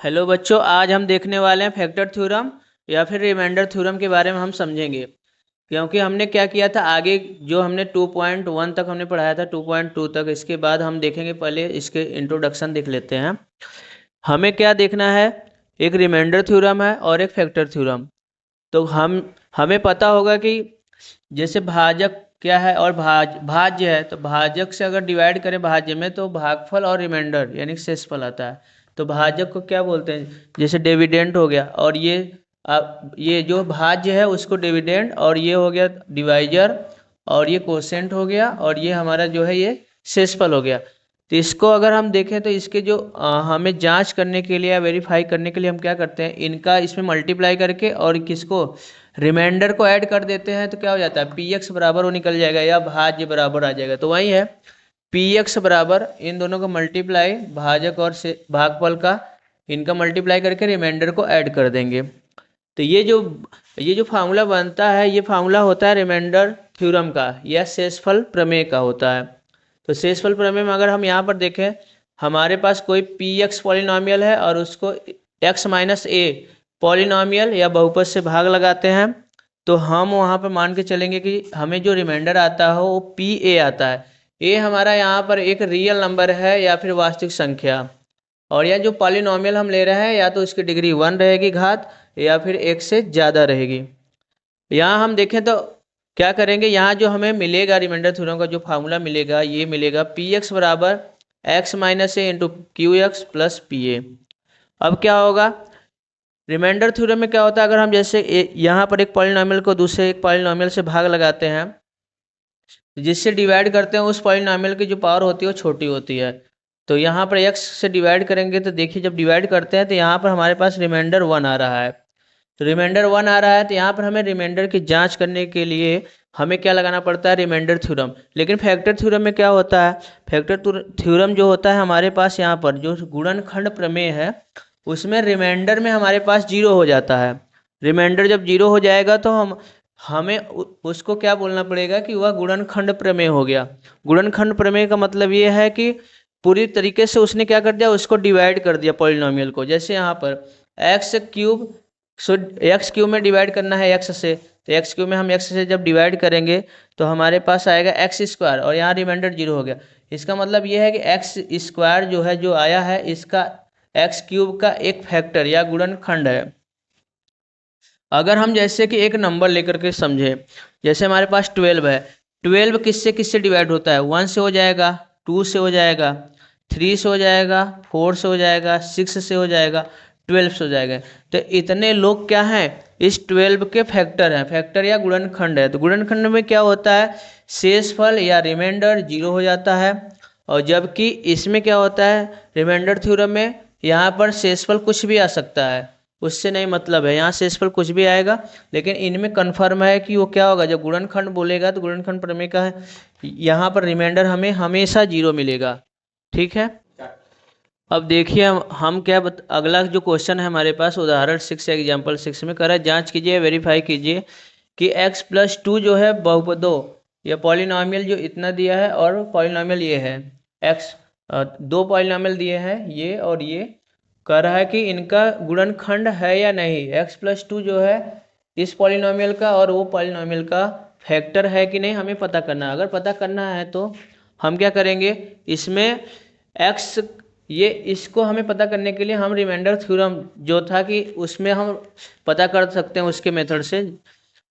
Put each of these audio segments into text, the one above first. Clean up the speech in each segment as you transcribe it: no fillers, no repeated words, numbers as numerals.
Hello बच्चों, आज हम देखने वाले हैं फैक्टर थ्योरम या फिर रिमाइंडर थ्योरम के बारे में हम समझेंगे। क्योंकि हमने क्या किया था आगे, जो हमने 2.1 तक हमने पढ़ाया था 2.2 तक। इसके बाद हम देखेंगे, पहले इसके इंट्रोडक्शन देख लेते हैं। हमें क्या देखना है, एक रिमाइंडर थ्योरम है और एक फैक्टर थ्योरम। तो हमें पता होगा कि जैसे भाजक क्या है और भाज्य है, तो भाजक से अगर डिवाइड करें भाज्य में तो भागफल और रिमाइंडर यानी शेषफल आता है। तो भाजक को क्या बोलते हैं, जैसे डिविडेंड हो गया, और ये जो भाज्य है उसको डिविडेंड, और ये हो गया डिवाइजर, और ये कोसेंट हो गया, और ये हमारा जो है ये शेषफल हो गया। तो इसको अगर हम देखें तो इसके जो हमें जांच करने के लिए या वेरीफाई करने के लिए हम क्या करते हैं, इनका इसमें मल्टीप्लाई करके और किसको रिमाइंडर को ऐड कर देते हैं, तो क्या हो जाता है पी एक्स बराबर वो निकल जाएगा या भाज्य बराबर आ जाएगा। तो वही है पी एक्स बराबर इन दोनों का मल्टीप्लाई, भाजक और से भागफल का, इनका मल्टीप्लाई करके रिमाइंडर को ऐड कर देंगे। तो ये जो फार्मूला बनता है, ये फार्मूला होता है रिमाइंडर थ्योरम का या शेषफल प्रमेय का होता है। तो शेषफल प्रमेय में अगर हम यहाँ पर देखें, हमारे पास कोई पी एक्स पॉलिनॉमियल है और उसको एक्स माइनस ए पॉलिनॉमियल या बहुपद से भाग लगाते हैं, तो हम वहाँ पर मान के चलेंगे कि हमें जो रिमाइंडर आता है वो पी ए आता है। ए हमारा यहाँ पर एक रियल नंबर है या फिर वास्तविक संख्या, और यह जो पॉलिनॉमियल हम ले रहे हैं या तो इसकी डिग्री 1 रहेगी घात, या फिर एक से ज़्यादा रहेगी। यहाँ हम देखें तो क्या करेंगे, यहाँ जो हमें मिलेगा रिमाइंडर थ्योरम का जो फार्मूला मिलेगा, ये मिलेगा पी एक्स बराबर x minus A into Q x plus P A. अब क्या होगा, रिमाइंडर थ्योरम में क्या होता है, अगर हम जैसे यहाँ पर एक पॉलिनॉमियल को दूसरे एक पॉलिनॉमियल से भाग लगाते हैं, जिससे डिवाइड करते हैं, उस पॉलिनॉमियल की जो पावर होती है वो छोटी होती है। तो यहाँ पर x से डिवाइड करेंगे तो देखिए, जब डिवाइड करते हैं तो यहाँ पर हमारे पास रिमाइंडर 1 आ रहा है। तो रिमाइंडर 1 आ रहा है, तो यहाँ पर हमें रिमाइंडर की जांच करने के लिए हमें क्या लगाना पड़ता है, रिमाइंडर थ्योरम। लेकिन फैक्टर थ्योरम में क्या होता है, फैक्टर थ्योरम जो होता है हमारे पास यहाँ पर जो गुणनखंड प्रमेय है, उसमें रिमाइंडर में हमारे पास जीरो हो जाता है। रिमाइंडर जब जीरो हो जाएगा तो हमें उसको क्या बोलना पड़ेगा कि वह गुणनखंड प्रमेय हो गया। गुणनखंड प्रमेय का मतलब ये है कि पूरी तरीके से उसने क्या कर दिया, उसको डिवाइड कर दिया पॉलिनॉमियल को। जैसे यहाँ पर एक्स क्यूब, सो एक्स क्यूब में डिवाइड करना है एक्स से, तो एक्स क्यूब में हम एक्स से जब डिवाइड करेंगे तो हमारे पास आएगा एक्स स्क्वायर, और यहाँ रिमाइंडर जीरो हो गया। इसका मतलब ये है कि एक्स स्क्वायर जो है जो आया है, इसका एक्स क्यूब का एक फैक्टर या गुणनखंड है। अगर हम जैसे कि एक नंबर लेकर के समझे, जैसे हमारे पास 12 है, 12 किससे किससे डिवाइड होता है, 1 से हो जाएगा, 2 से हो जाएगा, 3 से हो जाएगा, 4 से हो जाएगा, 6 से हो जाएगा, 12 से हो जाएगा। तो इतने लोग क्या हैं, इस 12 के फैक्टर हैं, फैक्टर या गुणनखंड है। तो गुणनखंड में क्या होता है, शेषफल या रिमाइंडर जीरो हो जाता है। और जबकि इसमें क्या होता है, रिमाइंडर थ्योरम में यहाँ पर शेषफल कुछ भी आ सकता है, उससे नहीं मतलब है, यहाँ शेषफल कुछ भी आएगा। लेकिन इनमें कन्फर्म है कि वो क्या होगा, जब गुणनखंड बोलेगा तो गुणनखंड प्रमेय का है, यहाँ पर रिमाइंडर हमें हमेशा जीरो मिलेगा। ठीक है। अब देखिए हम अगला जो क्वेश्चन है हमारे पास, उदाहरण 6 एग्जाम्पल 6 में करा, जांच कीजिए वेरीफाई कीजिए कि x प्लस 2 जो है बहुपदों या पॉलिनॉमियल जो इतना दिया है, और पॉलिनॉमियल ये है x, दो पॉलिनॉमियल दिए हैं ये और ये, कह रहा है कि इनका गुणनखंड है या नहीं। x प्लस 2 जो है इस पॉलिनॉमियल का और वो पॉलिनॉमियल का फैक्टर है कि नहीं, हमें पता करना है। अगर पता करना है तो हम क्या करेंगे, इसमें x, ये इसको हमें पता करने के लिए हम रिमाइंडर थ्योरम जो था कि उसमें हम पता कर सकते हैं उसके मेथड से।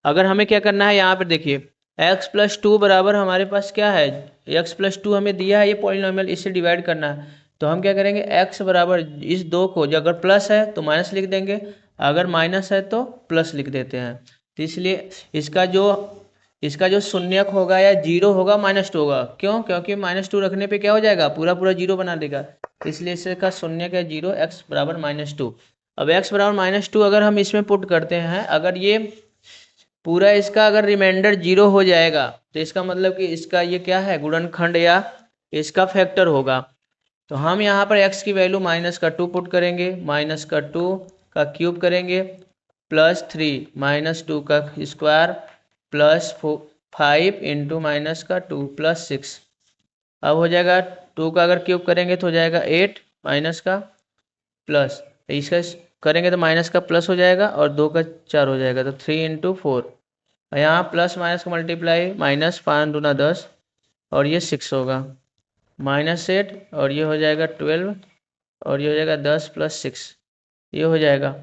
अगर हमें क्या करना है, यहाँ पर देखिए x प्लस 2 बराबर हमारे पास क्या है, x प्लस 2 हमें दिया है ये पॉलिनॉमियल, इससे डिवाइड करना है। तो हम क्या करेंगे, x बराबर इस दो को, जो अगर प्लस है तो माइनस लिख देंगे, अगर माइनस है तो प्लस लिख देते हैं। तो इसलिए इसका जो शून्यक होगा या जीरो होगा, -2 होगा। क्यों, क्योंकि -2 रखने पे क्या हो जाएगा, पूरा पूरा जीरो बना देगा। इसलिए इसका शून्यक है जीरो, x बराबर -2। अब x बराबर -2 अगर हम इसमें पुट करते हैं, अगर ये पूरा इसका अगर रिमाइंडर जीरो हो जाएगा, तो इसका मतलब कि इसका ये क्या है, गुणनखंड या इसका फैक्टर होगा। तो हम यहाँ पर x की वैल्यू -2 पुट करेंगे, -2 का क्यूब करेंगे, +3 -2 का स्क्वायर, +5 इंटू -2 +6। अब हो जाएगा 2 का अगर क्यूब करेंगे तो हो जाएगा 8 माइनस का प्लस, इसका करेंगे तो माइनस का प्लस हो जाएगा और 2 का 4 हो जाएगा, तो 3 इंटू 4। यहाँ प्लस माइनस का मल्टीप्लाई, माइनस 5 दूना 10 और ये 6 होगा, -8 और ये हो जाएगा 12 और ये हो जाएगा 10 + 6, ये हो जाएगा।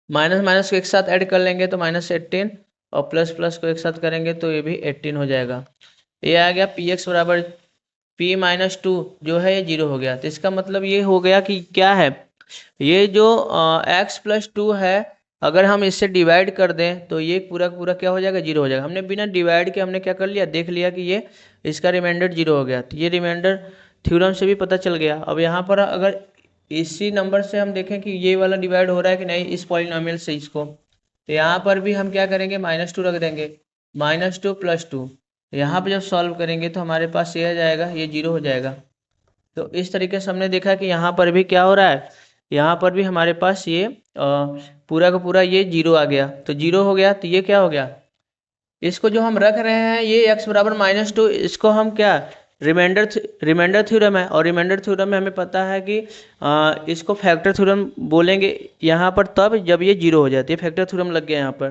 माइनस माइनस को एक साथ ऐड कर लेंगे तो -18 और प्लस प्लस को एक साथ करेंगे तो ये भी 18 हो जाएगा। ये आ गया px बराबर p-2 जो है ये 0 हो गया। तो इसका मतलब ये हो गया कि क्या है, ये जो x + 2 है, अगर हम इससे डिवाइड कर दें तो ये पूरा पूरा क्या हो जाएगा, 0 हो जाएगा। हमने बिना डिवाइड के हमने क्या कर लिया, देख लिया कि ये इसका रिमाइंडर 0 हो गया। तो ये रिमाइंडर थ्योरम से भी पता चल गया। अब यहाँ पर अगर इसी नंबर से हम देखें कि ये वाला डिवाइड हो रहा है कि नहीं इस पॉलिनोमियल से इसको, तो यहाँ पर भी हम क्या करेंगे, -2 रख देंगे, -2 + 2। यहाँ पे जब सॉल्व करेंगे तो हमारे पास ये आ जाएगा, ये 0 हो जाएगा। तो इस तरीके से हमने देखा कि यहाँ पर भी क्या हो रहा है, यहाँ पर भी हमारे पास ये पूरा का पूरा ये 0 आ गया। तो 0 हो गया तो ये क्या हो गया, इसको जो हम रख रहे हैं ये x बराबर -2, इसको हम क्या रिमाइंडर थ्योरम है, और रिमाइंडर थ्योरम में हमें पता है कि इसको फैक्टर थ्योरम बोलेंगे यहाँ पर तब जब ये 0 हो जाती है। फैक्टर थ्योरम लग गया यहाँ पर।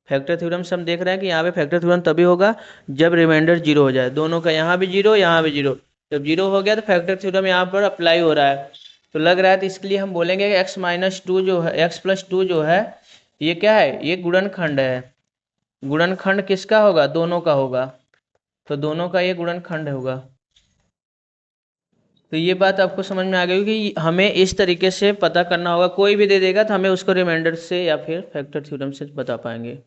फैक्टर थ्योरम से हम देख रहे हैं कि यहाँ पे फैक्टर थ्योरम तभी होगा जब रिमाइंडर 0 हो जाए, दोनों का, यहाँ भी 0 यहाँ भी 0। जब 0 हो गया तो फैक्टर थ्योरम यहाँ पर अप्लाई हो रहा है। तो लग रहा है, तो इसके लिए हम बोलेंगे कि x-2 जो है, x + 2 जो है ये क्या है, ये गुणनखंड है। गुणनखंड किसका होगा, दोनों का होगा। तो दोनों का ये गुणनखंड होगा। तो ये बात आपको समझ में आ गई कि हमें इस तरीके से पता करना होगा। कोई भी दे देगा तो हमें उसको रिमाइंडर से या फिर फैक्टर थ्योरम से बता पाएंगे।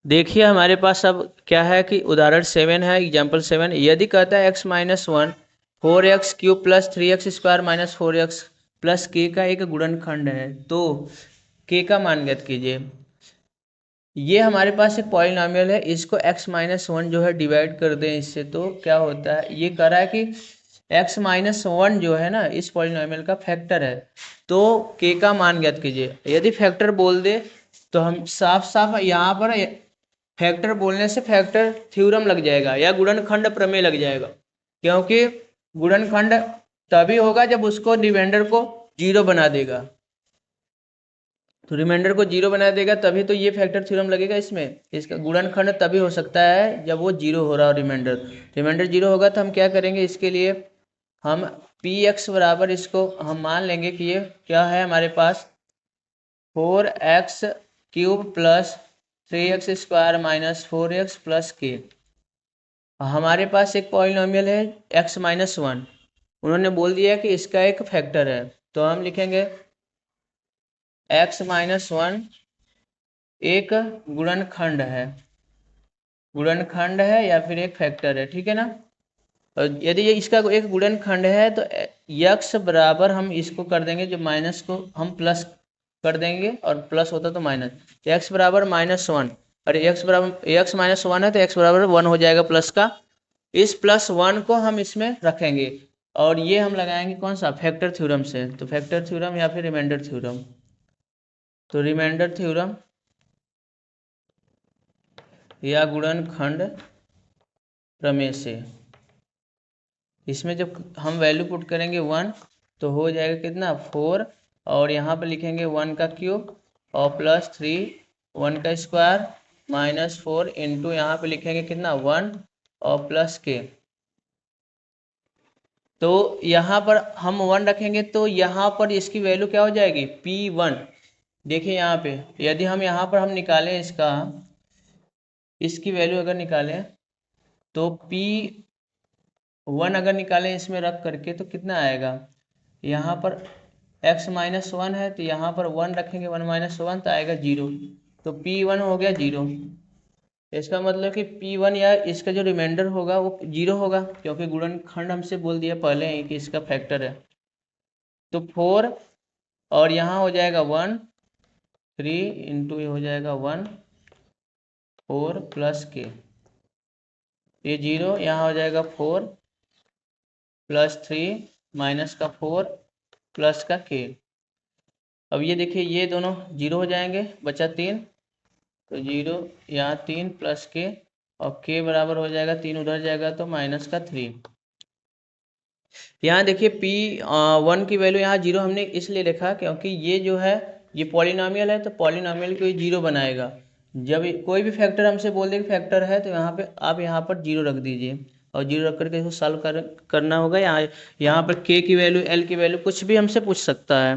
देखिए हमारे पास अब क्या है कि उदाहरण 7 है, एग्जाम्पल 7। यदि कहता है x-1 4x³ + 3x² - 4x + k का एक गुणनखंड है, तो k का मान ज्ञात कीजिए। ये हमारे पास एक पॉलिनोमियल है, इसको x-1 जो है डिवाइड कर दें इससे, तो क्या होता है, ये कह रहा है कि x-1 जो है ना इस पॉलिनोमियल का फैक्टर है, तो k का मान ज्ञात कीजिए। यदि फैक्टर बोल दे तो हम साफ साफ यहाँ पर फैक्टर बोलने से फैक्टर थ्योरम लग जाएगा या गुणनखंड प्रमेय लग जाएगा, क्योंकि गुणनखंड तभी होगा जब उसको रिमाइंडर को 0 बना देगा। तो रिमाइंडर को 0 बना देगा तभी तो ये फैक्टर थ्योरम लगेगा इसमें। इसका गुणनखंड तभी हो सकता है जब वो 0 हो रहा हो रिमाइंडर 0 होगा। तो हम क्या करेंगे, इसके लिए हम px बराबर, इसको हम मान लेंगे कि ये क्या है हमारे पास, 4x³ + 3x² - 4x + k। हमारे पास एक पॉलिनोमियल है x-1, उन्होंने बोल दिया कि इसका एक फैक्टर है, तो हम लिखेंगे x-1 एक गुणनखंड है या फिर एक फैक्टर है, ठीक है ना। और यदि ये इसका एक गुणनखंड है तो x बराबर हम इसको कर देंगे, जो माइनस को हम प्लस कर देंगे और प्लस होता तो माइनस, x बराबर -1, और x बराबर x-1 है तो x बराबर 1 हो जाएगा प्लस का। इस +1 को हम इसमें रखेंगे और ये हम लगाएंगे कौन सा, फैक्टर थ्योरम से। तो फैक्टर थ्योरम या फिर रिमाइंडर थ्योरम। तो रिमाइंडर थ्योरम या गुणनखंड प्रमेय से, इसमें जब हम वैल्यू पुट करेंगे 1 तो हो जाएगा कितना, 4, और यहाँ पे लिखेंगे 1 का क्यूब और +3 1 का स्क्वायर -4 इंटू यहाँ पे लिखेंगे कितना 1 और +k। तो यहाँ पर हम 1 रखेंगे तो यहाँ पर इसकी वैल्यू क्या हो जाएगी, P1। देखिए यहाँ पे यदि हम यहाँ पर हम निकालें इसकी वैल्यू अगर निकालें तो P1 अगर निकालें इसमें रख करके तो कितना आएगा, यहाँ पर x-1 है तो यहाँ पर 1 रखेंगे, 1 - 1 तो आएगा 0। तो P1 हो गया 0। इसका मतलब कि P1 या इसका जो रिमाइंडर होगा वो 0 होगा, क्योंकि गुणनखंड हमसे बोल दिया पहले ही कि इसका फैक्टर है। तो 4 और यहाँ हो जाएगा 1, 3 इंटू ये हो जाएगा 1 4 + k, ये 0 यहाँ हो जाएगा 4 +3 -4 + k। अब ये देखिए ये दोनों 0 हो जाएंगे, बचा 3, तो 0 यहाँ 3 + k और k बराबर हो जाएगा 3 उधर जाएगा तो -3। यहाँ देखिए P1 की वैल्यू यहाँ 0 हमने इसलिए लिखा क्योंकि ये जो है ये पॉलिनॉमियल है, तो पॉलिनॉमियल को ये 0 बनाएगा। जब कोई भी फैक्टर हमसे बोल दे कि फैक्टर है, तो यहाँ पे आप यहाँ पर 0 रख दीजिए और 0 रख करके इसको सॉल्व करना होगा। यहाँ पर k की वैल्यू, l की वैल्यू कुछ भी हमसे पूछ सकता है।